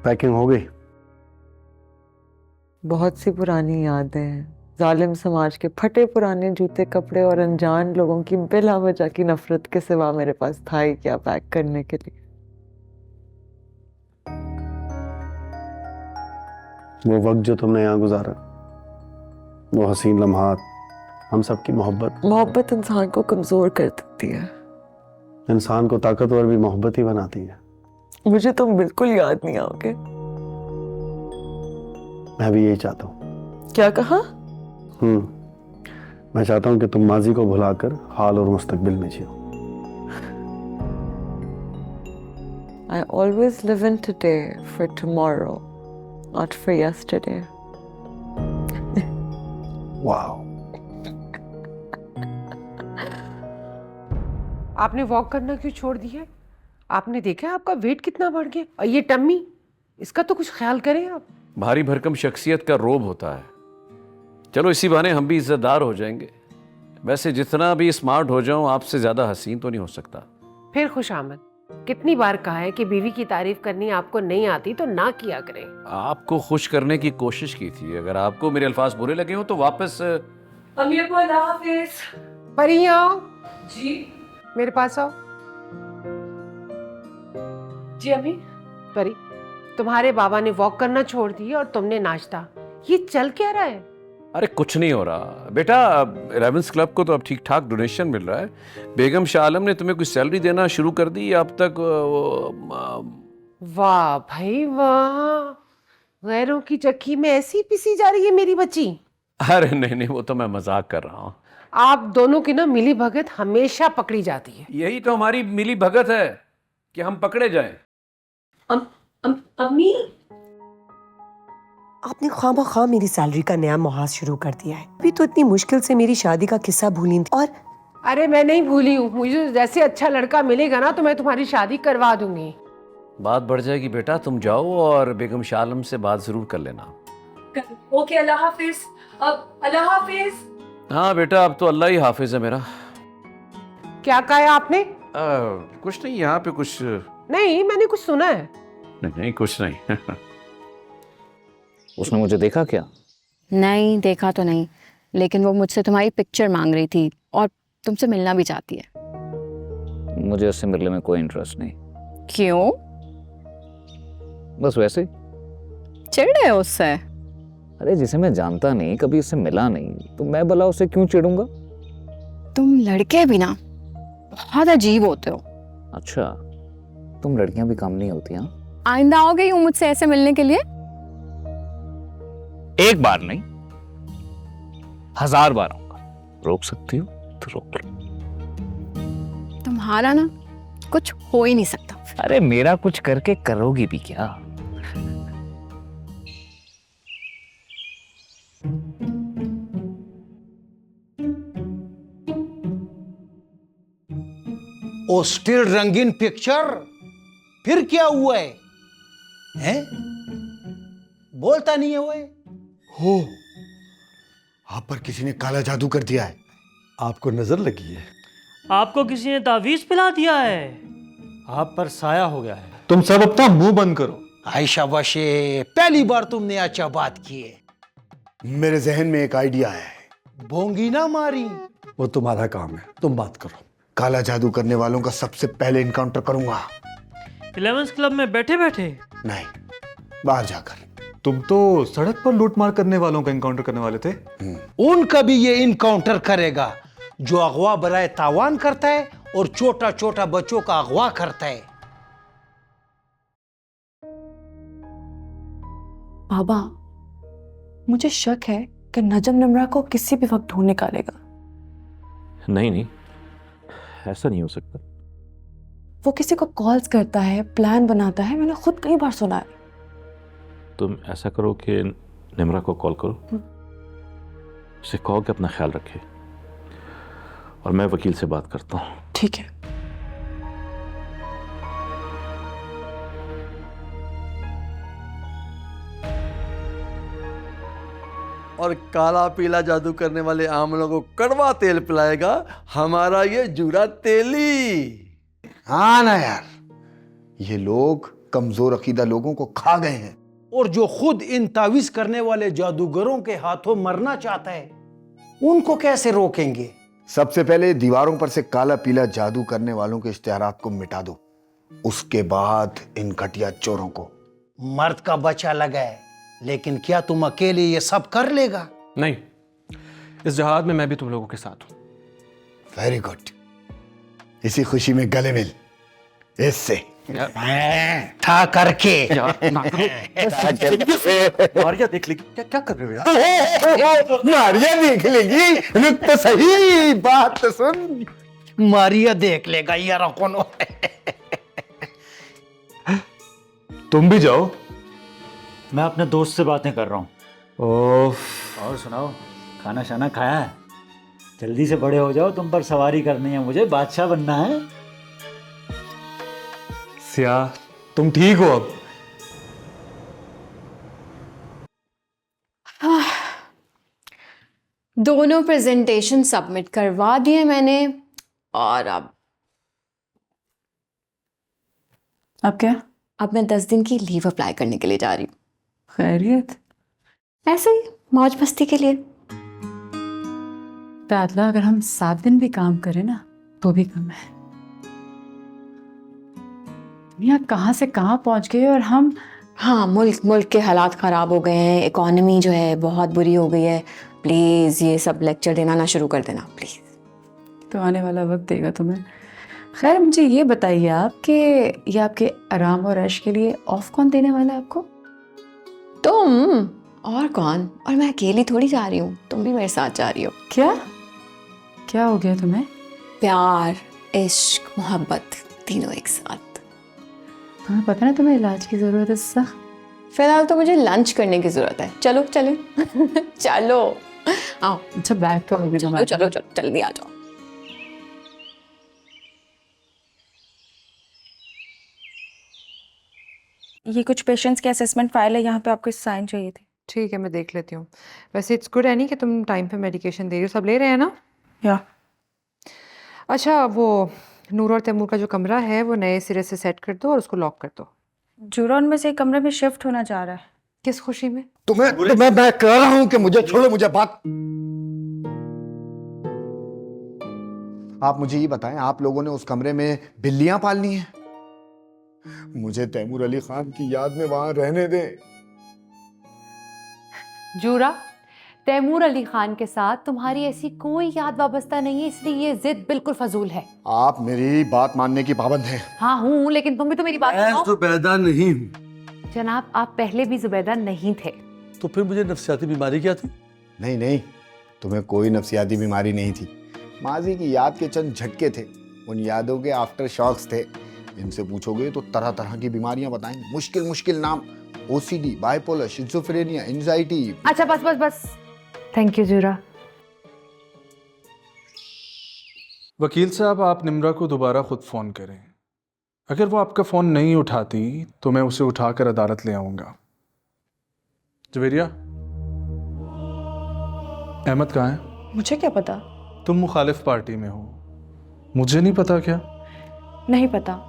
Packing हो गई? बहुत सी पुरानी यादें हैं, जालिम समाज के फटे पुराने जूते कपड़े और अनजान लोगों की बिला वजह की नफरत के सिवा मेरे पास था ही क्या पैक करने के लिए। वो वक्त जो तुमने यहाँ गुजारा, वो हसीन लम्हात, हम सब की मोहब्बत। मोहब्बत इंसान को कमजोर कर देती है। इंसान को ताकतवर भी मोहब्बत ही बनाती है। मुझे तुम बिल्कुल याद नहीं आओगे। मैं भी यही चाहता हूँ। क्या कहा? मैं चाहता हूँ कि तुम माजी को भुलाकर हाल और मुस्तकबिल में जियो। I always live in today for tomorrow, not for yesterday. वाह। आपने वॉक करना क्यों छोड़ दिया? आपने देखा आपका वेट कितना बढ़ गया, और ये टम्मी, इसका तो कुछ ख्याल करें आप। भारी भरकम शख्सियत का रोब होता है। चलो इसी बहाने हम भी इज्जतदार हो जाएंगे। वैसे जितना भी स्मार्ट हो जाऊं, आपसे ज्यादा हसीन तो नहीं हो सकता। फिर खुशामद, कितनी बार कहा है कि बीवी की तारीफ करनी आपको नहीं आती तो ना किया करें। आपको खुश करने की कोशिश की थी। अगर आपको मेरे अल्फाज बुरे लगे हो तो वापस। अम्मी को अल्लाह हाफिज। परी आओ जी, मेरे पास आओ। जी अम्मी। परी, तुम्हारे बाबा ने वॉक करना छोड़ दी और तुमने नाश्ता, ये चल क्या रहा है? अरे कुछ नहीं हो रहा बेटा। रेवेंस क्लब को तो अब ठीक ठाक डोनेशन मिल रहा है। बेगम शाह आलम ने तुम्हें कुछ सैलरी देना शुरू कर दी अब तक। वाह भाई वाह, गैरों की चक्की में ऐसी पिसी जा रही है मेरी बच्ची। अरे नहीं नहीं, वो तो मैं मजाक कर रहा हूँ। आप दोनों की ना मिली भगत हमेशा पकड़ी जाती है। यही तो हमारी मिली भगत है कि हम पकड़े जाएं। अम्मी, आपने ख्वामख्वाह मेरी सैलरी का नया मुहाज शुरू कर दिया है। अभी तो इतनी मुश्किल से मेरी शादी का किस्सा भूली थी। और अरे मैं नहीं भूली हूँ, मुझे जैसे अच्छा लड़का मिलेगा ना तो मैं तुम्हारी शादी करवा दूंगी। बात बढ़ जाएगी बेटा, तुम जाओ और बेगम शाह आलम से बात जरूर कर लेना। ओके, अल्लाह हाफिज। अब अल्लाह हाफिज। हाँ बेटा, अब तो अल्लाह ही हाफिज है मेरा। क्या कहा है आपने? कुछ नहीं, यहाँ पे कुछ नहीं, मैंने कुछ सुना है। नहीं कुछ नहीं। उसने मुझे देखा क्या? नहीं देखा तो नहीं, लेकिन वो मुझसे तुम्हारी पिक्चर मांग रही थी और तुमसे मिलना भी चाहती है। मुझे उससे मिलने में कोई इंटरेस्ट नहीं। क्यों? बस वैसे। चिढ़ रहे हो उससे? अरे जिसे मैं जानता नहीं, कभी उससे मिला नहीं, तो मैं भला उससे क्यों चिढ़ूंगा? तुम लड़के भी ना बहुत अजीब होते हो। अच्छा, तुम लड़कियां भी कम नहीं होती? हाँ, आइंदा आओगे यूं मुझसे ऐसे मिलने के लिए? एक बार नहीं, 1000 बार आऊंगा। रोक सकती हो तो रोक लो। तुम्हारा ना कुछ हो ही नहीं सकता। अरे मेरा कुछ करके करोगी भी क्या? ओ स्टिल रंगीन पिक्चर, फिर क्या हुआ है? हैं? बोलता नहीं है वो? हो, आप पर किसी ने काला जादू कर दिया है। आपको नजर लगी है। आपको किसी ने तावीज पिला दिया है। आप पर साया हो गया है। तुम सब अपना मुंह बंद करो। आयशा बाशे, पहली बार तुमने अच्छा बात की है। मेरे जहन में एक आइडिया है। भोंगी ना मारी। वो तुम्हारा काम है, तुम बात करो। काला जादू करने वालों का सबसे पहले इनकाउंटर करूंगा। 11th क्लब में बैठे बैठे? नहीं, बाहर जाकर। तुम तो सड़क पर लूटमार करने वालों का इनकाउंटर करने वाले थे। उनका भी ये इनकाउंटर करेगा जो अगवा बराए तावान करता है और छोटा छोटा बच्चों का अगवा करता है। बाबा, मुझे शक है कि नजम निमरा को किसी भी वक्त ढूंढ निकालेगा। नहीं, ऐसा नहीं हो सकता। वो किसी को कॉल्स करता है, प्लान बनाता है, मैंने खुद कई बार सुना है। तुम ऐसा करो कि निमरा को कॉल करो, उसे कहो कि अपना ख्याल रखे, और मैं वकील से बात करता हूँ। ठीक है। और काला पीला जादू करने वाले आमलों को कड़वा तेल पिलाएगा हमारा ये जूरा तेली। हाँ ना यार, ये लोग कमजोर अकीदा लोगों को खा गए हैं। और जो खुद इन तावीज करने वाले जादूगरों के हाथों मरना चाहता है, उनको कैसे रोकेंगे? सबसे पहले दीवारों पर से काला पीला जादू करने वालों के इश्तिहारात को मिटा दो, उसके बाद इन घटिया चोरों को। मर्द का बच्चा लगा है, लेकिन क्या तुम अकेले ये सब कर लेगा? नहीं, इस जहाद में मैं भी तुम लोगों के साथ हूं। Very good. इसी खुशी में गले मिल इससे था करके। मारिया देख लेगी। क्या कर रहे हो यार? मारिया देख लेगी? रुक तो सही, बात तो सुन। मारिया देख लेगा यार कौन? तुम भी जाओ। मैं अपने दोस्त से बातें कर रहा हूँ। और सुनाओ, खाना शाना खाया है? जल्दी से बड़े हो जाओ, तुम पर सवारी करनी है, मुझे बादशाह बनना है। सिया, तुम ठीक हो अब? दोनों प्रेजेंटेशन सबमिट करवा दिए मैंने, और अब क्या? अब मैं 10 दिन की लीव अप्लाई करने के लिए जा रही हूँ। खैरियत? ऐसे ही मौज मस्ती के लिए। पैदला अगर हम 7 दिन भी काम करें ना तो भी कम है। दुनिया कहाँ से कहाँ पहुँच गई और हम। हाँ, मुल्क के हालात ख़राब हो गए हैं, इकॉनमी जो है बहुत बुरी हो गई है। प्लीज़ ये सब लेक्चर देना ना शुरू कर देना प्लीज़। तो आने वाला वक्त देगा तुम्हें। खैर, मुझे ये बताइए आप कि ये आपके आराम और ऐश के लिए ऑफ कौन देने वाला है आपको? तुम। और कौन? और मैं अकेली थोड़ी जा रही हूँ, तुम भी मेरे साथ जा रही हो। क्या हो गया तुम्हें? प्यार, इश्क, मोहब्बत, तीनों एक साथ। तुम्हें पता ना तुम्हें इलाज की ज़रूरत है सख्त। फिलहाल तो मुझे लंच करने की ज़रूरत है। चलो चलो चलो आओ। अच्छा, बैग तो होगी। चलो चलो चलो, जल्दी आ जाओ। ये कुछ पेशेंट्स के असेसमेंट फाइल है, यहाँ पे आपको साइन चाहिए थे। ठीक है, मैं देख लेती हूँ। वैसे इट्स गुड एनी कि तुम टाइम पे मेडिकेशन दे रही हो। सब ले रहे हैं ना? या अच्छा, वो नूर और तैमूर का जो कमरा है वो नए सिरे से सेट कर दो और उसको लॉक कर दो। जुरान में से कमरे में शिफ्ट होना चाह रहा है। किस खुशी में? मैं कह रहा हूं कि मुझे छोड़ो, मुझे बात। आप मुझे ये बताएं, आप लोगों ने उस कमरे में बिल्लियां पालनी है? मुझे तैमूर अली खान की याद में वहां रहने दें। जूरा, तैमूर अली खान के साथ तुम्हारी ऐसी कोई याद वाबस्ता नहीं है, इसलिए ये जिद बिल्कुल फजूल है। आप मेरी बात मानने की पाबंद हैं। हाँ हूँ, लेकिन तुम भी तो मेरी बात मैं सुनो। जुबैदा नहीं हूँ। जनाब, आप पहले भी जुबैदा नहीं थे। तो फिर मुझे नफ्सियाती बीमारी क्या थी? नहीं, तुम्हें कोई नफ्सियाती बीमारी नहीं थी। माजी की याद के चंद झटके थे, उन यादों के आफ्टर शॉक्स थे। इनसे पूछोगे तो तरह तरह की बीमारियां बताएंगे, मुश्किल नाम। OCD, bipolar, schizophrenia, anxiety. अच्छा बस। थैंक यू जूरा। वकील साहब, आप निम्रा को दोबारा खुद फ़ोन करें। अगर वो आपका फ़ोन नहीं उठाती तो मैं उसे उठाकर अदालत ले आऊँगा। जवेरिया, अहमद कहाँ है? मुझे क्या पता? तुम मुखालिफ पार्टी में हो, मुझे नहीं पता क्या? नहीं पता।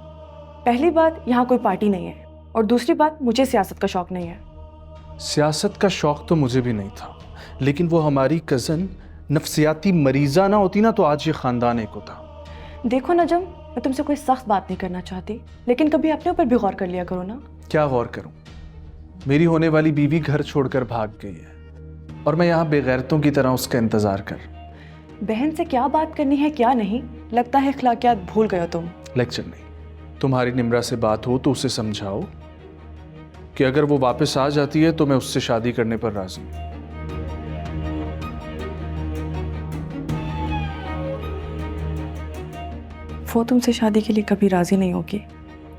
पहली बात, यहाँ कोई पार्टी नहीं है, और दूसरी बात, मुझे सियासत का शौक नहीं है। सियासत का शौक तो मुझे भी नहीं था, लेकिन वो हमारी कज़न नफ्सियाती मरीज़ा ना होती ना तो आज ये ख़ानदान एक होता। देखो नजम, मैं तुमसे कोई सख्त बात नहीं करना चाहती, लेकिन कभी अपने ऊपर भी गौर कर लिया करो ना। क्या गौर करूं? मेरी होने वाली बीवी घर छोड़कर भाग गई है और मैं यहाँ बेगैरतों की तरह उसका इंतज़ार कर। बहन से क्या बात करनी है क्या नहीं, लगता है अखलाकियात भूल गए हो तुम। लेक्चर नहीं, तुम्हारी निम्रा से बात हो तो उसे समझाओ कि अगर वो वापस आ जाती है तो मैं उससे शादी करने पर राजी हूं। वो तुमसे शादी के लिए कभी राजी नहीं होगी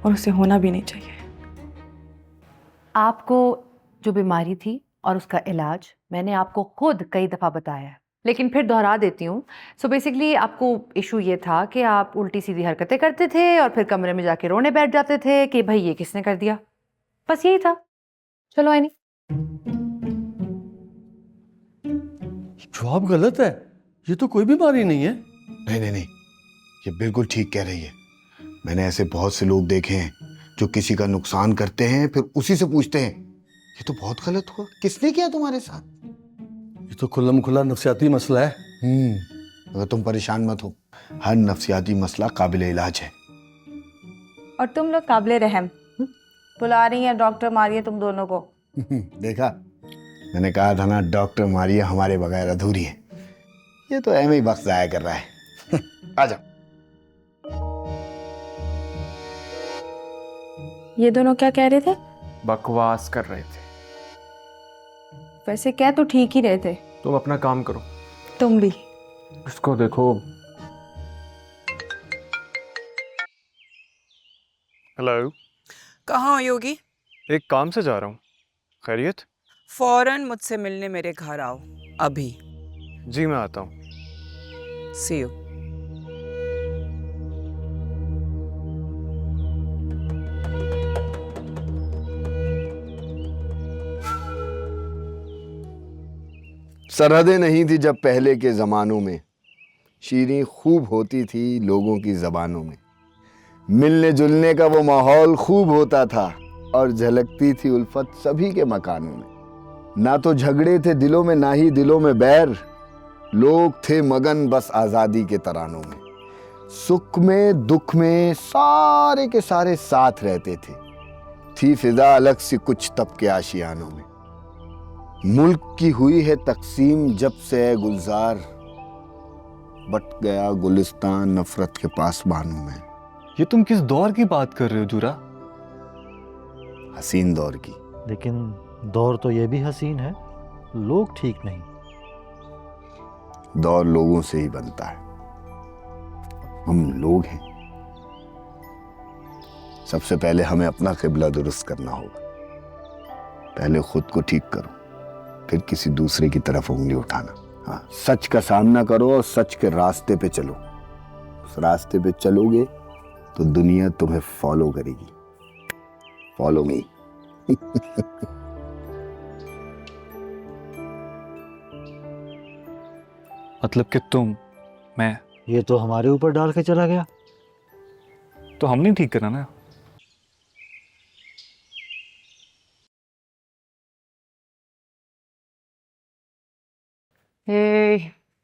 और उसे होना भी नहीं चाहिए। आपको जो बीमारी थी और उसका इलाज मैंने आपको खुद कई दफ़ा बताया है, लेकिन फिर दोहरा देती हूँ। सो बेसिकली आपको इशू ये था कि आप उल्टी सीधी हरकतें करते थे और फिर कमरे में जाके रोने बैठ जाते थे कि भाई ये किसने कर दिया। बस यही था। चलो आइनी। जवाब गलत है, ये तो कोई बीमारी नहीं है। नहीं, ये बिल्कुल ठीक कह रही है। मैंने ऐसे बहुत से लोग देखे हैं जो किसी का नुकसान करते हैं फिर उसी से पूछते हैं ये तो बहुत गलत हुआ, किसने किया तुम्हारे साथ? ये तो खुल्लम खुला नफसियाती मसला है। अगर तुम परेशान मत हो, हर नफसियाती मसला काबिल इलाज है। और तुम लोग काबिले रहम, बुला रही हैं डॉक्टर मारिए तुम दोनों को। देखा, मैंने कहा था ना डॉक्टर मारिया हमारे बगैर अधूरी है। ये तो ऐਵੇਂ ही वक्त जाया कर रहा है। आ जाओ। ये दोनों क्या कह रहे थे? बकवास कर रहे थे। वैसे कह तो ठीक ही रहे थे। तुम अपना काम करो। तुम भी। इसको देखो। हेलो। कहाँ हो योगी? एक काम से जा रहा हूँ। खैरियत? फौरन मुझसे मिलने मेरे घर आओ अभी। जी मैं आता हूँ। See you. सरहदें नहीं थी जब पहले के ज़मानों में, शीरी खूब होती थी लोगों की ज़बानों में। मिलने जुलने का वो माहौल खूब होता था और झलकती थी उल्फत सभी के मकानों में। ना तो झगड़े थे दिलों में, ना ही दिलों में बैर। लोग थे मगन बस आज़ादी के तरानों में। सुख में दुख में सारे के सारे साथ रहते थे। थी फिजा अलग सी कुछ तब के आशियानों में। मुल्क की हुई है तकसीम जब से है गुलजार, बट गया गुलिस्तान नफरत के पासबानों में। ये तुम किस दौर की बात कर रहे हो जूरा? हसीन दौर की। लेकिन दौर तो ये भी हसीन है, लोग ठीक नहीं। दौर लोगों से ही बनता है। हम लोग हैं। सबसे पहले हमें अपना किबला दुरुस्त करना होगा। पहले खुद को ठीक करो, फिर किसी दूसरे की तरफ उंगली उठाना। हाँ, सच का सामना करो और सच के रास्ते पे चलो। उस रास्ते पे चलोगे तो दुनिया तुम्हें फॉलो करेगी। Follow me. मतलब कि तुम, मैं, ये तो हमारे ऊपर डाल के चला गया। तो हमने ठीक करा ना।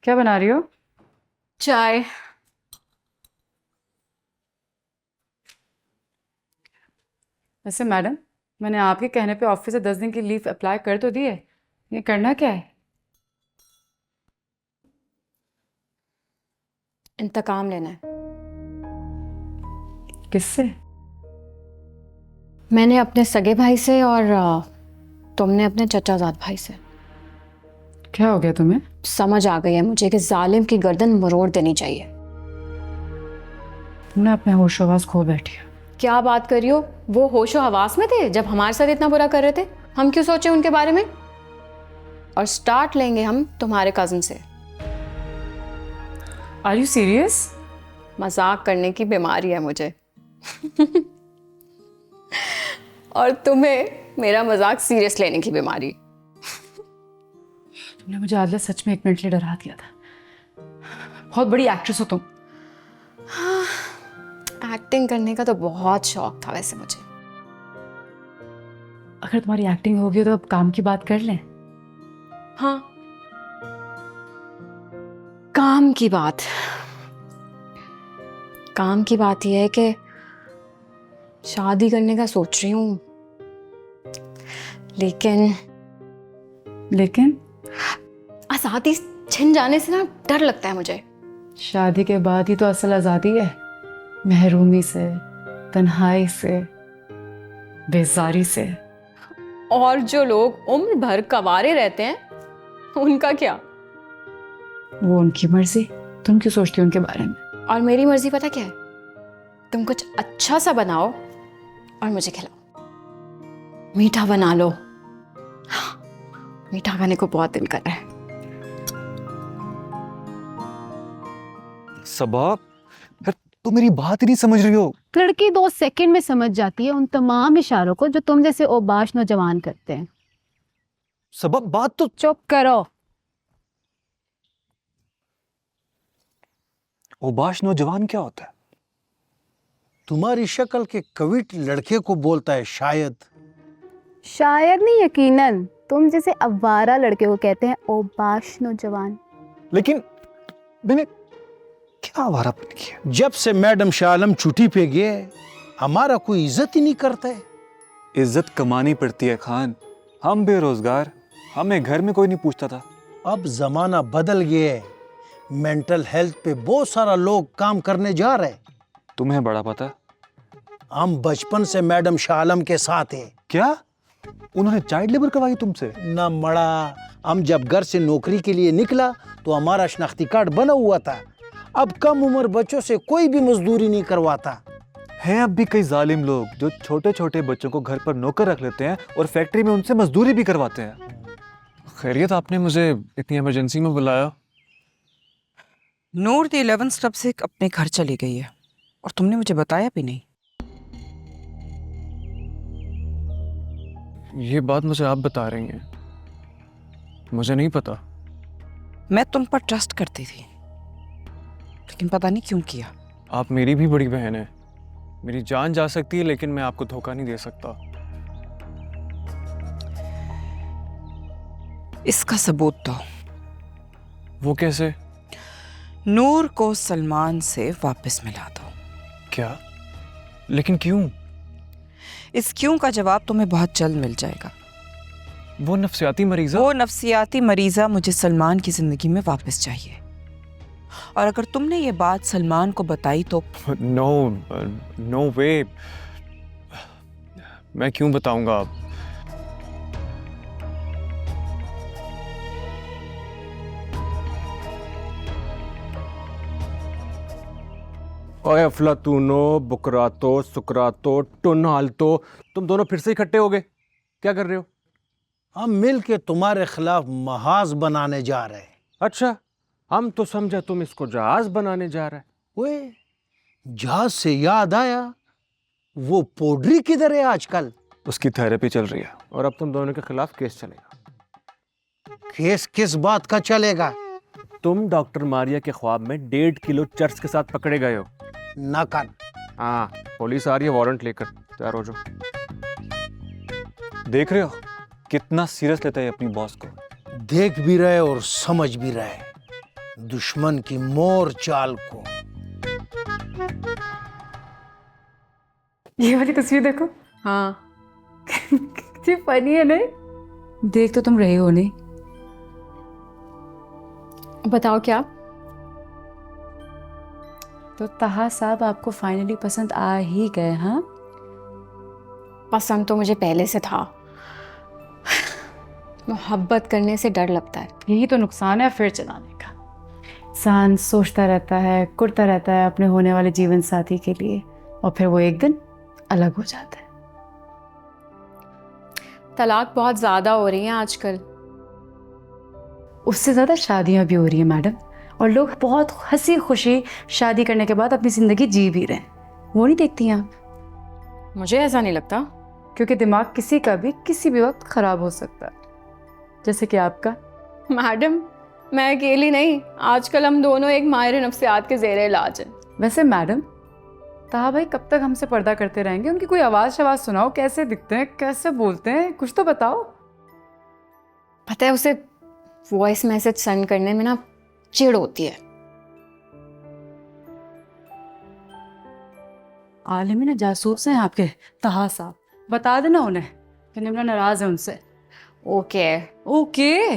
क्या बना रही हो? चाय। वैसे मैडम, मैंने आपके कहने पे ऑफिस से 10 दिन की लीव अप्लाई कर तो दी है। ये करना क्या है? इंतकाम लेना है। किससे? मैंने अपने सगे भाई से और तुमने अपने चचाजाद भाई से। क्या हो गया तुम्हें? समझ आ गई है मुझे कि जालिम की गर्दन मरोड़ देनी चाहिए। तुमने अपने होश हवास खो बैठी हो। क्या बात कर रही हो? वो होशो हवास में थे जब हमारे साथ इतना बुरा कर रहे थे। हम क्यों सोचे उनके बारे में? और स्टार्ट लेंगे हम तुम्हारे कजन से। Are you serious? मजाक करने की बीमारी है मुझे। और तुम्हें मेरा मजाक सीरियस लेने की बीमारी। तुमने मुझे आदला सच में 1 मिनट लिए डरा दिया था। बहुत बड़ी एक्ट्रेस हो तुम। एक्टिंग करने का तो बहुत शौक था वैसे मुझे। अगर तुम्हारी एक्टिंग होगी तो अब काम की बात कर लें। हाँ, काम की बात। काम की बात यह है कि शादी करने का सोच रही हूँ, लेकिन आज़ादी छिन जाने से ना डर लगता है मुझे। शादी के बाद ही तो असल आज़ादी है। महरूमी से, तन्हाई से, बेजारी से। और जो लोग उम्र भर कवारे रहते हैं उनका क्या? वो उनकी मर्जी। तुम क्यों सोचती हो उनके बारे में? और मेरी मर्जी पता क्या है? तुम कुछ अच्छा सा बनाओ और मुझे खिलाओ। मीठा बना लो। मीठा खाने को बहुत दिल कर रहा है। सबा, तुम मेरी बात ही नहीं समझ रही हो। लड़की 2 सेकंड में समझ जाती है उन तमाम इशारों को जो तुम जैसे ओबाश नौजवान करते हैं। सबा, बात तो। चुप करो। ओबाश नौजवान क्या होता है? तुम्हारी शक्ल के कविट लड़के को बोलता है शायद। शायद नहीं, यकीनन। तुम जैसे अवारा लड़के को कहते हैं ओबाश नौजवान। लेकिन मैंने क्या आवारापन किया? जब से मैडम शाह आलम छुट्टी पे गए हमारा कोई इज्जत ही नहीं करता है। इज्जत कमानी पड़ती है खान। हम बेरोजगार, हमें घर में कोई नहीं पूछता था। अब जमाना बदल गया है। मेंटल हेल्थ पे बहुत सारा लोग काम करने जा रहे हैं। तुम्हें बड़ा पता? हम बचपन से मैडम शाह आलम के साथ हैं। क्या उन्होंने चाइल्ड लेबर करवाई तुमसे? न मड़ा, हम जब घर से नौकरी के लिए निकला तो हमारा शनाख्ती कार्ड बना हुआ था। अब कम उम्र बच्चों से कोई भी मजदूरी नहीं करवाता है। अब भी कई जालिम लोग जो छोटे छोटे बच्चों को घर पर नौकर रख लेते हैं और फैक्ट्री में उनसे मजदूरी भी करवाते हैं। खैरियत, आपने मुझे इतनी इमरजेंसी में बुलाया? नूर द 11 स्टब से अपने घर चली गई है और तुमने मुझे बताया भी नहीं। ये बात मुझे आप बता रही हैं, मुझे नहीं पता। मैं तुम पर ट्रस्ट करती थी लेकिन पता नहीं क्यों किया। आप मेरी भी बड़ी बहन है, मेरी जान जा सकती है लेकिन मैं आपको धोखा नहीं दे सकता। इसका सबूत दो। वो कैसे? नूर को सलमान से वापस मिला दो। क्या? लेकिन क्यों? इस क्यों का जवाब तुम्हें बहुत जल्द मिल जाएगा। वो नफ्सियाती मरीजा? वो नफ्सियाती मरीजा मुझे सलमान की जिंदगी में वापस चाहिए। और अगर तुमने ये बात सलमान को बताई तो नो वे। मैं क्यों बताऊंगा आप? ओए अफलातूनो, बुकरातो, सुकरातो, टुनहालतो, तुम दोनों फिर से इकट्ठे हो गए? क्या कर रहे हो? हम मिल के तुम्हारे खिलाफ महाज बनाने जा रहे हैं। अच्छा, हम तो समझा तुम इसको जहाज बनाने जा रहे। ओए, जहाज से याद आया, वो पोड्री किधर है आजकल? उसकी थेरेपी चल रही है। और अब तुम दोनों के खिलाफ केस चलेगा। केस किस बात का चलेगा? तुम डॉक्टर मारिया के ख्वाब में 1.5 किलो चर्च के साथ पकड़े गए हो। ना कर। हाँ, पुलिस आ रही है वारंट लेकर, तैयार हो जाओ। देख रहे हो कितना सीरियस लेता है अपनी बॉस को? देख भी रहे और समझ भी रहे दुश्मन की मोर चाल को। ये वाली तस्वीर देखो। हाँ कितनी फनी है नहीं? देख तो तुम रहे हो नहीं। बताओ क्या? तो तहा साहब आपको फाइनली पसंद आ ही गए? हाँ, पसंद तो मुझे पहले से था। मोहब्बत करने से डर लगता है। यही तो नुकसान है फिर चलाने का। इंसान सोचता रहता है, कुड़ता रहता है अपने होने वाले जीवन साथी के लिए, और फिर वो एक दिन अलग हो जाता है। तलाक बहुत ज़्यादा हो रही हैं आजकल। उससे ज़्यादा शादियाँ भी हो रही हैं मैडम, और लोग बहुत हंसी खुशी शादी करने के बाद अपनी ज़िंदगी जी भी रहे हैं। वो नहीं देखती आप? मुझे ऐसा नहीं लगता। क्योंकि दिमाग किसी का भी किसी भी वक्त ख़राब हो सकता है, जैसे कि आपका। मैडम, मैं अकेली नहीं, आजकल हम दोनों एक माहिर नफ्सियात के ज़ेरे इलाज हैं। वैसे मैडम, ताहा भाई कब तक हमसे पर्दा करते रहेंगे? उनकी कोई आवाज़ सुनाओ, कैसे दिखते हैं, कैसे बोलते हैं, कुछ तो बताओ। पता है, उसे वॉइस मैसेज सेंड करने में ना चिढ़ होती है। आलिम ना जासूस हैं आपके ताहा साहब, बता देना उन्हें कि निम्रा नाराज है उनसे। ओके ओके,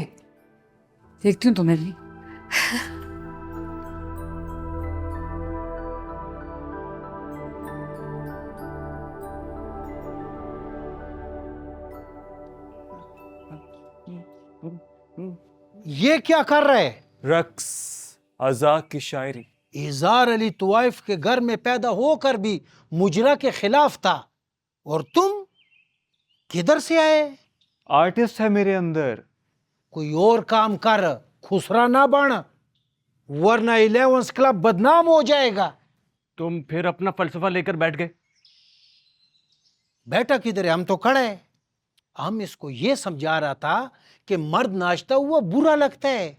देखती हूँ तुम्हें भी। ये क्या कर रहे? रक्स, अज़ा की शायरी। इज़ार अली तुवाइफ के घर में पैदा होकर भी मुजरा के खिलाफ था, और तुम किधर से आए? आर्टिस्ट है मेरे अंदर। कोई और काम कर, खुसरा ना बन, वरना 11 क्लब बदनाम हो जाएगा। तुम फिर अपना फलसफा लेकर बैठ गए। बैठा किधर है? हम तो खड़े हैं। हम इसको ये समझा रहा था कि मर्द नाचता हुआ बुरा लगता है,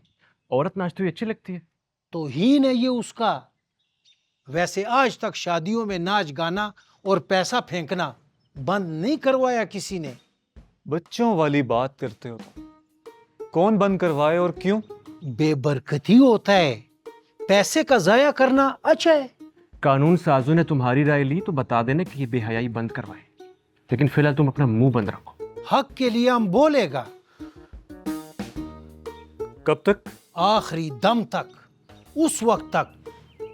औरत नाचती हुई अच्छी लगती है। तो ही नहीं ये उसका। वैसे आज तक शादियों में नाच गाना और पैसा फेंकना बंद नहीं करवाया किसी ने। बच्चों वाली बात करते हो तुम। कौन बंद करवाए और क्यों? बेबरकती होता है, पैसे का जाया करना अच्छा है। कानून साजों ने तुम्हारी राय ली तो बता देना कि ये बेहयाई बंद करवाए, लेकिन फिलहाल तुम अपना मुंह बंद रखो। हक के लिए हम बोलेगा। कब तक? आखिरी दम तक, उस वक्त तक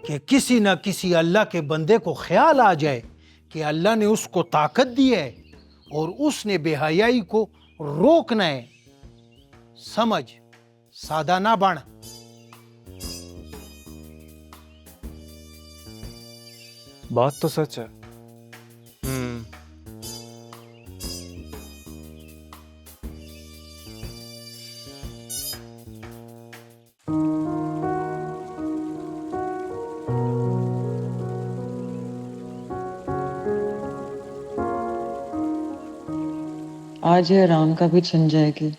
कि किसी न किसी अल्लाह के बंदे को ख्याल आ जाए कि अल्लाह ने उसको ताकत दी है और उसने बेहयाई को रोकना है। समझ, सादा ना बन। बात तो सच है। आज ये राम का भी छिन जाएगी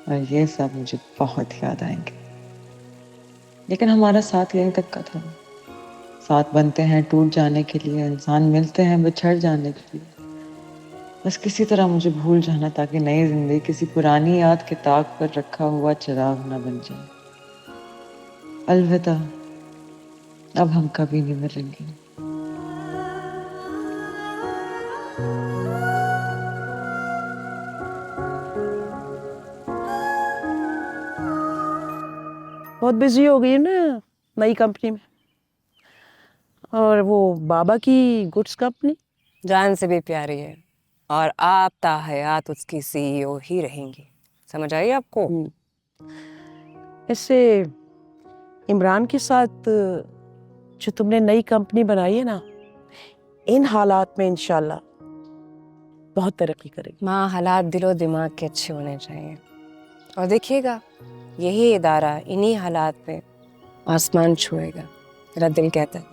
और ये सब मुझे बहुत याद आएंगे। लेकिन हमारा साथ यहीं तक का था। साथ बनते हैं टूट जाने के लिए, इंसान मिलते हैं बिछड़ जाने के लिए। बस किसी तरह मुझे भूल जाना ताकि नई जिंदगी किसी पुरानी याद के ताक पर रखा हुआ चिराग ना बन जाए। अलविदा, अब हम कभी नहीं मिलेंगे। बहुत बिजी हो गई है ना नई कंपनी में। और वो बाबा की गुड्स कंपनी जान से भी प्यारी है और आप ताहयात उसकी सीईओ ही रहेंगी। समझ आई आपको? ऐसे इमरान के साथ जो तुमने नई कंपनी बनाई है ना, इन हालात में इंशाल्लाह बहुत तरक्की करेगी। माँ, हालात दिलो दिमाग के अच्छे होने चाहिए। और देखिएगा, यही इदारा इन्हीं हालात पे आसमान छुएगा, मेरा दिल कहता है।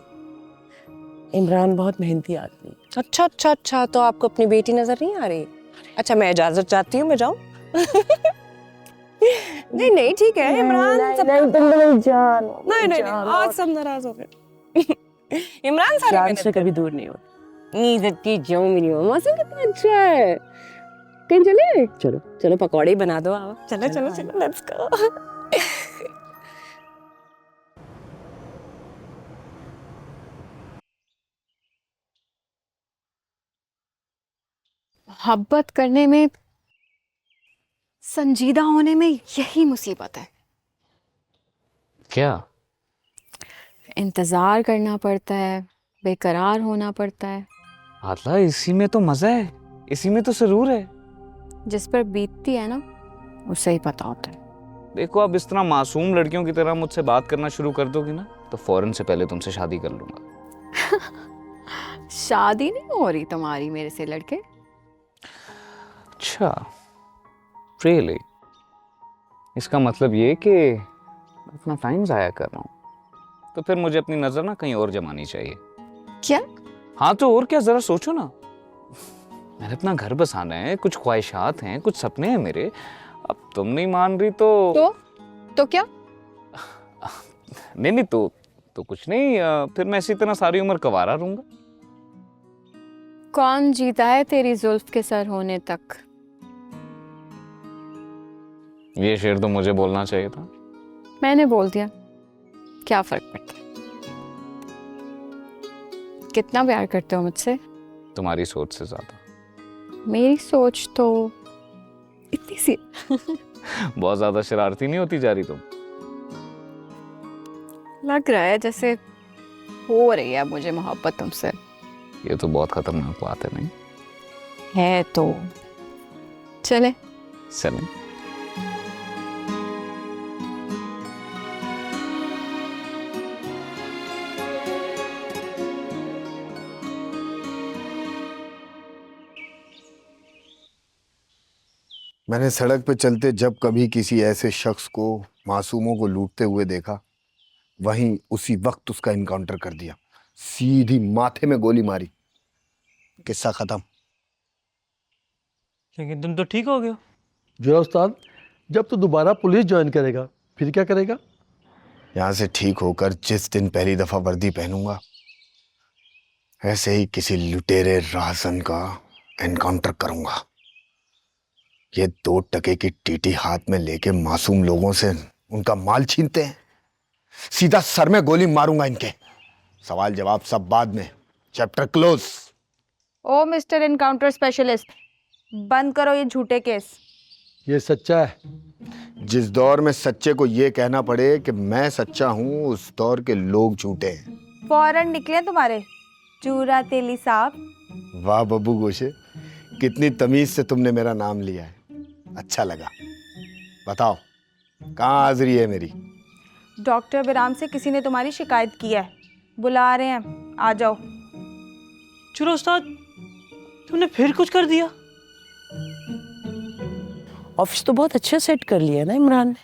इमरान बहुत मेहनती आदमी। अच्छा अच्छा अच्छा, तो आपको अपनी बेटी नजर नहीं आ रही? अच्छा, मैं इजाजत चाहती हूँ, मैं जाऊँ? नहीं नहीं ठीक है इमरान। नहीं, आज सब नाराज हो गए। इमरान जान से कभी दूर नहीं होती। इज्जत की जाऊँ मेरी मम्मा से, कितना अच्छा है। कहीं चले? चलो चलो, पकौड़े ही बना दो। आओ, चलो चलो चलो, लेट्स गो। मोहब्बत करने में, संजीदा होने में यही मुसीबत है। क्या? इंतजार करना पड़ता है, बेकरार होना पड़ता है। आतला, इसी में तो मजा है, इसी में तो सुरूर है। जिस पर बीतती है ना, उसे ही पता होता है। देखो, अब इस तरह मासूम लड़कियों की तरह मुझसे बात करना शुरू कर दोगी ना, तो फौरन से पहले तुमसे शादी कर लूंगा। शादी नहीं हो रही तुम्हारी मेरे से लड़के? अच्छा, रियली? इसका मतलब ये कि अपना टाइम जाया कर रहा हूँ, तो फिर मुझे अपनी नजर ना कहीं और जमानी चाहिए। क्या? हाँ तो और क्या, जरा सोचो ना। मैंने अपना घर बसाना है, कुछ ख्वाहिशात हैं, कुछ सपने हैं मेरे। अब तुम नहीं मान रही तो क्या? नहीं तो कुछ नहीं, फिर मैं इसी तरह सारी उम्र कवारा रहूंगा। कौन जीता है तेरी जुल्फ के सर होने तक? ये शेर तो मुझे बोलना चाहिए था। मैंने बोल दिया, क्या फर्क पड़ता है? कितना प्यार करते हो मुझसे? तुम्हारी सोच से ज्यादा। मेरी सोच तो इतनी सी। बहुत ज्यादा शरारती नहीं होती जा रही तुम। लग रहा है जैसे हो रही है मुझे मोहब्बत तुमसे। ये तो बहुत खतरनाक बात है। नहीं है तो चले। चलें। मैंने सड़क पे चलते जब कभी किसी ऐसे शख्स को मासूमों को लूटते हुए देखा, वहीं उसी वक्त उसका इनकाउंटर कर दिया, सीधी माथे में गोली मारी, किस्सा खत्म। लेकिन तुम तो ठीक हो गए हो। जो उस्ताद, जब तो दोबारा पुलिस ज्वाइन करेगा फिर क्या करेगा? यहाँ से ठीक होकर जिस दिन पहली दफा वर्दी पहनूंगा, ऐसे ही किसी लुटेरे राहसन का एनकाउंटर करूंगा। ये 2 टके की टीटी हाथ में लेके मासूम लोगों से उनका माल छीनते हैं, सीधा सर में गोली मारूंगा इनके। सवाल जवाब सब बाद में। Chapter close. Oh mister encounter specialist, बंद करो ये झूठे केस। ये सच्चा है। जिस दौर में सच्चे को ये कहना पड़े कि मैं सच्चा हूं, उस दौर के लोग झूठे हैं। फौरन निकले तुम्हारे चूरा तेली साहब। वाह बब्बू गोशे, कितनी तमीज से तुमने मेरा नाम लिया है, अच्छा लगा। बताओ कहाँ हाजिरी है मेरी? डॉक्टर विराम से किसी ने तुम्हारी शिकायत की है, बुला रहे हैं, आ जाओ। चलो उस्ताद, तुमने फिर कुछ कर दिया। ऑफिस तो बहुत अच्छा सेट कर लिया ना इमरान ने।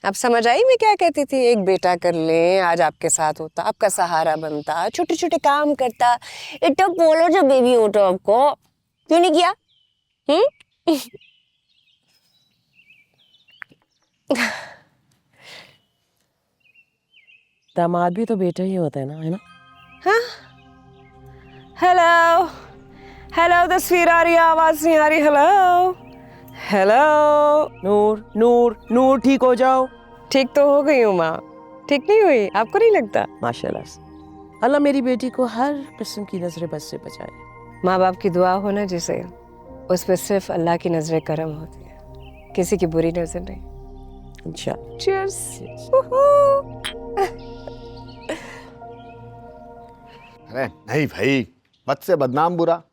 अब समझ आई मैं क्या कहती थी? एक बेटा कर ले, आज आपके साथ होता, आपका सहारा बनता, छोटे छोटे काम करता। इतना बोलो जो बेबी होता आपको, क्यों नहीं किया? दामाद भी तो बेटा ही होता है ना, हाँ? हेलो हेलो, तस्वीर आ रही है, आवाज नहीं आ रही। Hello hello. नूर नूर नूर, ठीक हो जाओ। ठीक तो हो गई हूँ माँ, ठीक नहीं हुई? आपको नहीं लगता? माशाल्लाह से अल्लाह मेरी बेटी को हर किस्म की नजर बद से बचाए। माँ बाप की दुआ हो ना जिसे, उस पर सिर्फ अल्लाह की नजरें करम होती है, किसी की बुरी नजर नहीं। इंशाअल्लाह। Cheers. अरे नहीं भाई, बद से बदनाम बुरा।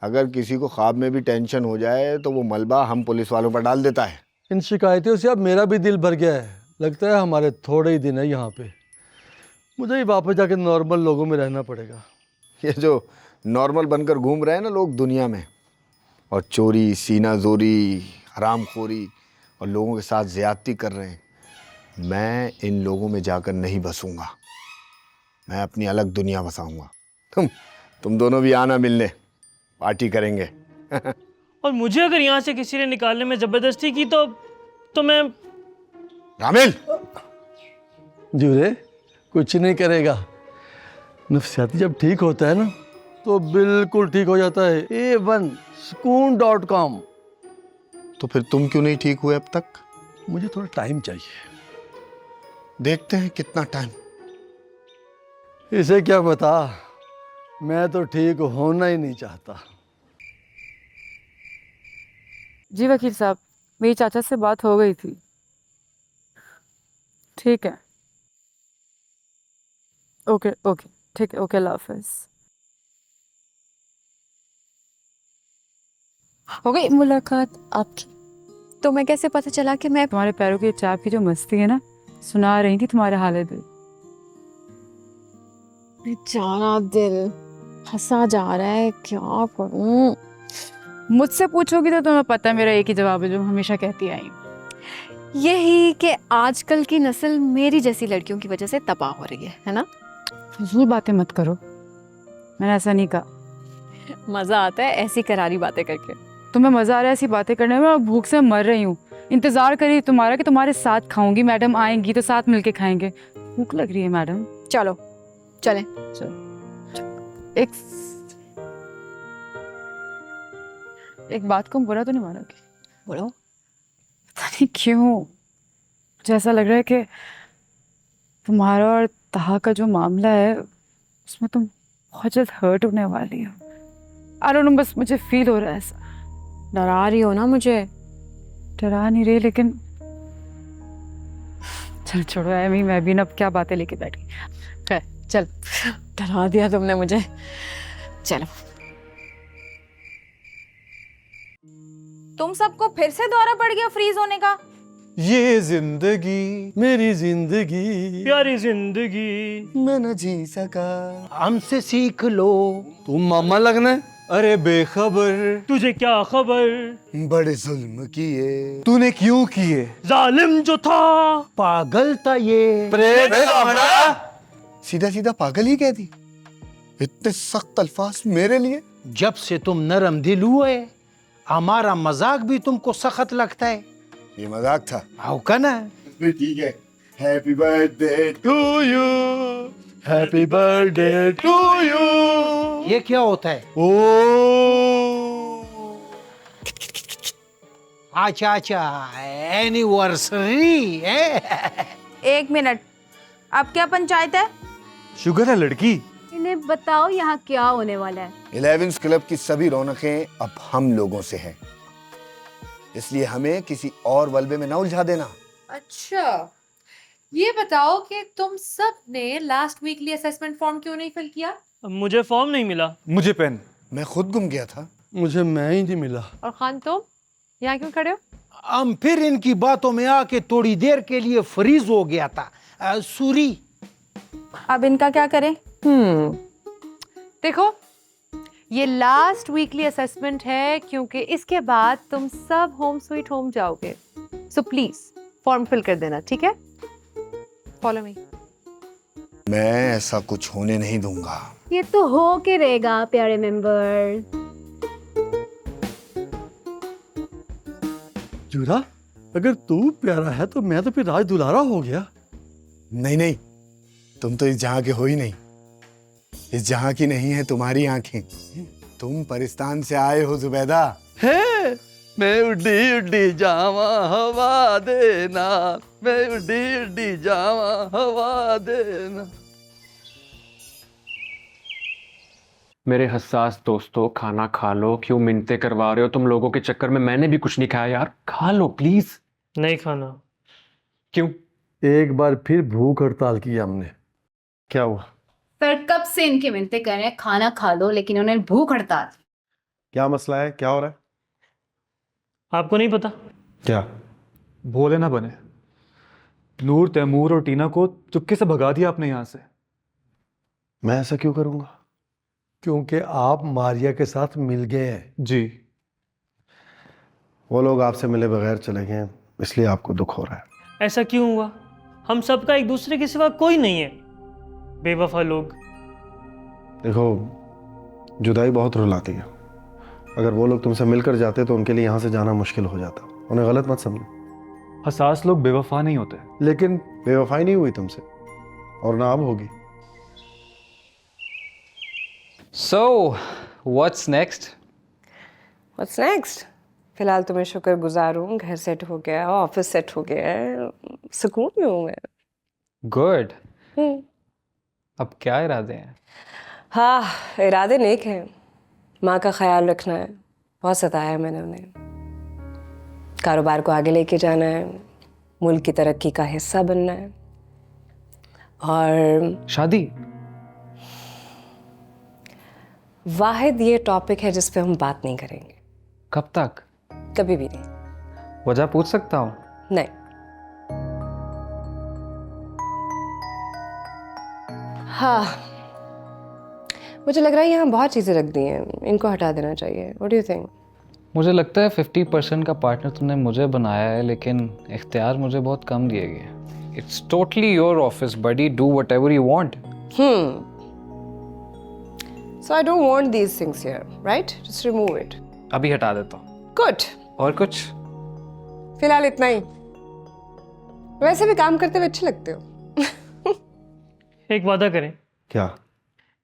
अगर किसी को ख्वाब में भी टेंशन हो जाए तो वो मलबा हम पुलिस वालों पर डाल देता है। इन शिकायतों से अब मेरा भी दिल भर गया है। लगता है हमारे थोड़े ही दिन है यहाँ पे, मुझे ही वापस जाके नॉर्मल लोगों में रहना पड़ेगा। ये जो नॉर्मल बनकर घूम रहे हैं ना लोग दुनिया में, और चोरी, सीना जोरी, हरामखोरी और लोगों के साथ ज्यादती कर रहे हैं, मैं इन लोगों में जाकर नहीं बसूंगा। मैं अपनी अलग दुनिया बसाऊंगा। तुम दोनों भी आना मिलने, पार्टी करेंगे। और मुझे अगर यहाँ से किसी ने निकालने में जबरदस्ती की तो मैं। रामिल जुरे कुछ नहीं करेगा। नफ्सियाती जब ठीक होता है ना तो बिल्कुल ठीक हो जाता है। A1Sukoon.com। तो फिर तुम क्यों नहीं ठीक हुए अब तक? मुझे थोड़ा टाइम चाहिए। देखते हैं कितना टाइम। इसे क्या बता, मैं तो ठीक होना ही नहीं चाहता। जी वकील साहब, मेरी चाचा से बात हो गई थी। ठीक है, ओके ओके, ठीक है, ओके, अल्लाह हाफिज़। हो गई मुलाकात आपकी? तो मैं कैसे पता चला कि मैं तुम्हारे पैरों की चाप की जो मस्ती है ना, सुना रही थी तुम्हारे हालत दिल। बेचारा दिल फंसा जा रहा है, क्या करूं? मुझसे पूछोगी तो तुम्हें पता है मेरा एक ही जवाब है जो मैं हमेशा कहती आई हूँ, यही कि आजकल की नस्ल मेरी जैसी लड़कियों की वजह से तबाह हो रही है ना? फजूल बातें मत करो, मैंने ऐसा नहीं कहा। मजा आता है ऐसी करारी बातें करके। तुम्हें मजा आ रहा है ऐसी बातें करने में? और भूख से मर रही हूँ, इंतजार करी तुम्हारा कि तुम्हारे साथ खाऊंगी। मैडम आएंगी तो साथ मिलके खाएंगे। भूख लग रही है मैडम। चलो चलें। एक बात को बुरा तो नहीं मानोगी? बोलो। पता नहीं क्यों मुझे ऐसा लग रहा है कि तुम्हारा और तहा का जो मामला है उसमें तुम बहुत जल्द हर्ट होने वाली हो। आई डोंट नो, बस मुझे फील हो रहा है ऐसा। डरा रही हो ना मुझे? डरा नहीं रही, लेकिन चल छोड़ो एमी, मैं भी ना अब क्या बातें लेके बैठी। चल, डरा दिया तुमने मुझे। चलो। तुम सबको फिर से दौरा पड़ गया फ्रीज होने का? ये जिंदगी मेरी जिंदगी प्यारी जिंदगी मैं न जी सका। हमसे सीख लो, तुम मामा लगना है। अरे बेखबर, तुझे क्या खबर, बड़े जुल्म किए तूने क्यों किए, जालिम जो था पागल था ये। सीधा सीधा पागल ही कह दी। इतने सख्त अल्फाज मेरे लिए? जब से तुम नरम दिल हुए, हमारा मजाक भी तुमको सख्त लगता है। ये मजाक था। आओ का ना। ठीक है, happy birthday to you, happy birthday to you. ये क्या होता है? ओ अच्छा अच्छा, एनिवर्सरी है। 1 मिनट, अब क्या पंचायत है? शुगर है लड़की। इन्हें बताओ यहाँ क्या होने वाला है। 11 क्लब की सभी रौनकें अब हम लोगों से हैं, इसलिए हमें किसी और वल्बे में न उलझा देना। अच्छा, ये बताओ कि तुम सब ने लास्ट वीकली असेसमेंट फॉर्म क्यों नहीं फिल किया? मुझे फॉर्म नहीं मिला। मुझे पेन। मैं खुद गुम गया था। मुझे मैं ही नहीं मिला। और खान तुम यहाँ क्यों खड़े हो? हम फिर इनकी बातों में आके थोड़ी देर के लिए फ्रीज हो गया था। सूरी, अब इनका क्या करें? देखो, ये लास्ट वीकली असेसमेंट है क्योंकि इसके बाद तुम सब होम स्वीट होम जाओगे। सो प्लीज फॉर्म फिल कर देना, ठीक है? Follow me. मैं ऐसा कुछ होने नहीं दूंगा। ये तो हो के रहेगा प्यारे मेंबर। जूरा, अगर तू प्यारा है तो मैं तो फिर राज दुलारा हो गया। नहीं नहीं, तुम तो इस जहां के हो ही नहीं। इस जहां की नहीं है तुम्हारी आंखें। तुम परिस्तान से आए हो जुबैदा। है मैं उड्डी उड्डी जावा हवा देना, मैं उड्डी उड्डी जावा हवा देना। मेरे हसास दोस्तों, खाना खा लो। क्यों मिन्नतें करवा रहे हो तुम लोगों के चक्कर में? मैंने भी कुछ नहीं खाया यार, खा लो प्लीज। नहीं खाना। क्यों? एक बार फिर भूख हड़ताल की हमने। क्या हुआ? सर कब से इनकी मिन्नतें कर रहे हैं खाना खा लो, लेकिन उन्हें भूख हड़ताल। क्या मसला है? क्या हो रहा है? आपको नहीं पता? क्या? भोले ना बने। नूर, तैमूर और टीना को चुपके से भगा दिया आपने यहाँ से। मैं ऐसा क्यों करूंगा? क्योंकि आप मारिया के साथ मिल गए हैं। जी, वो लोग आपसे मिले बगैर चले गए, इसलिए आपको दुख हो रहा है। ऐसा क्यों हुआ? हम सबका एक दूसरे के सिवा कोई नहीं है। बेवफा लोग। देखो, जुदाई बहुत रुलाती है। अगर वो लोग तुमसे मिलकर जाते तो उनके लिए यहाँ से जाना मुश्किल हो जाता। उन्हें गलत मत समझो। हसास लोग बेवफा नहीं होते। लेकिन बेवफाई नहीं हुई तुमसे, और ना अब होगी। So, what's next? What's next? फिलहाल तो मैं शुक्रगुजार हूँ, घर सेट हो गया, ऑफिस सेट हो गया है, सुकून में हूँ मैं। Good. अब क्या इरादे हैं? हाँ, इरादे नेक हैं। माँ का ख्याल रखना है, बहुत सताया है मैंने उन्हें। कारोबार को आगे लेके जाना है, मुल्क की तरक्की का हिस्सा बनना है, और शादी। वाहिद ये टॉपिक है जिस पे हम बात नहीं करेंगे। कब तक? कभी भी नहीं। वजह पूछ सकता हूँ? नहीं। हाँ, मुझे लग रहा है यहाँ बहुत चीज़ें रख दी हैं, इनको हटा देना चाहिए। What do you think? मुझे लगता है 50% का पार्टनर तुमने मुझे बनाया है, लेकिन इख्तियार मुझे बहुत कम दिए गए। It's totally your office, buddy. Do whatever you want. So I don't want these things here, right? Just remove it. अभी हटा देता हूँ। Good. और कुछ? फिलहाल इतना ही। वैसे भी काम करते हुए अच्छे लगते हो। एक वादा करें। क्या?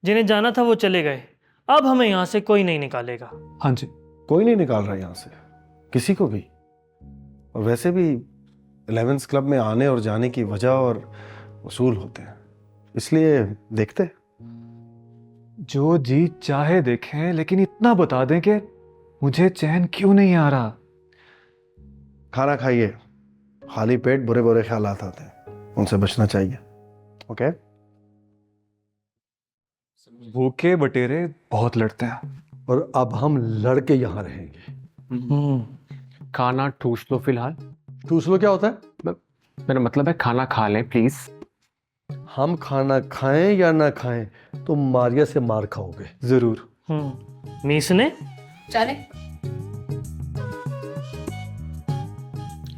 जिन्हें जाना था वो चले गए, अब हमें यहाँ से कोई नहीं निकालेगा। हाँ जी, कोई नहीं निकाल रहा यहाँ से, किसी को भी। और वैसे भी 11th क्लब में आने और जाने की वजह और उसूल होते हैं, इसलिए देखते। जो जी चाहे देखें, लेकिन इतना बता दें कि मुझे चैन क्यों नहीं आ रहा। खाना खाइए, खाली पेट बुरे बुरे ख्यालात आते हैं, उनसे बचना चाहिए। ओके? भूखे बटेरे बहुत लड़ते हैं, और अब हम लड़के यहाँ रहेंगे। खाना ठूस लो फिलहाल। ठूस लो क्या होता है? मेरा मतलब है खाना खा लें प्लीज। हम खाना खाएं या ना खाएं तो मारिया से मार खाओगे जरूर। मीस ने चले।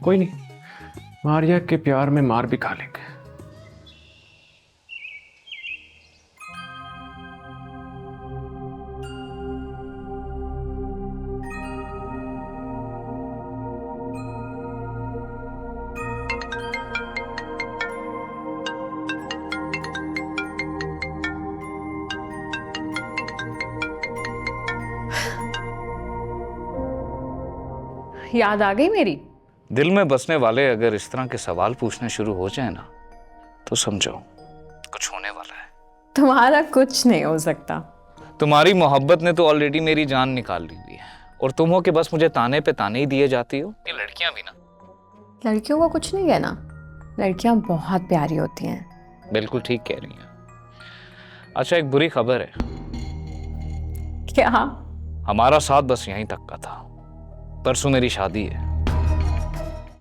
कोई नहीं, मारिया के प्यार में मार भी खा लेंगे। याद आ गई मेरी? दिल में बसने वाले अगर इस तरह के सवाल पूछने शुरू हो जाए ना, तो समझो कुछ होने वाला है। तुम्हारा कुछ नहीं हो सकता। तुम्हारी मोहब्बत ने तो ऑलरेडी मेरी जान निकाल ली हुई है, और तुम हो कि बस मुझे ताने पे ताने ही दिए जाती हो। ये लड़कियां भी ना, लड़कियों को कुछ नहीं कहना, लड़कियां बहुत प्यारी होती हैं। बिल्कुल ठीक कह रही हैं। अच्छा, एक बुरी खबर है। क्या? हमारा साथ बस यहीं तक का था। परसों मेरी शादी है।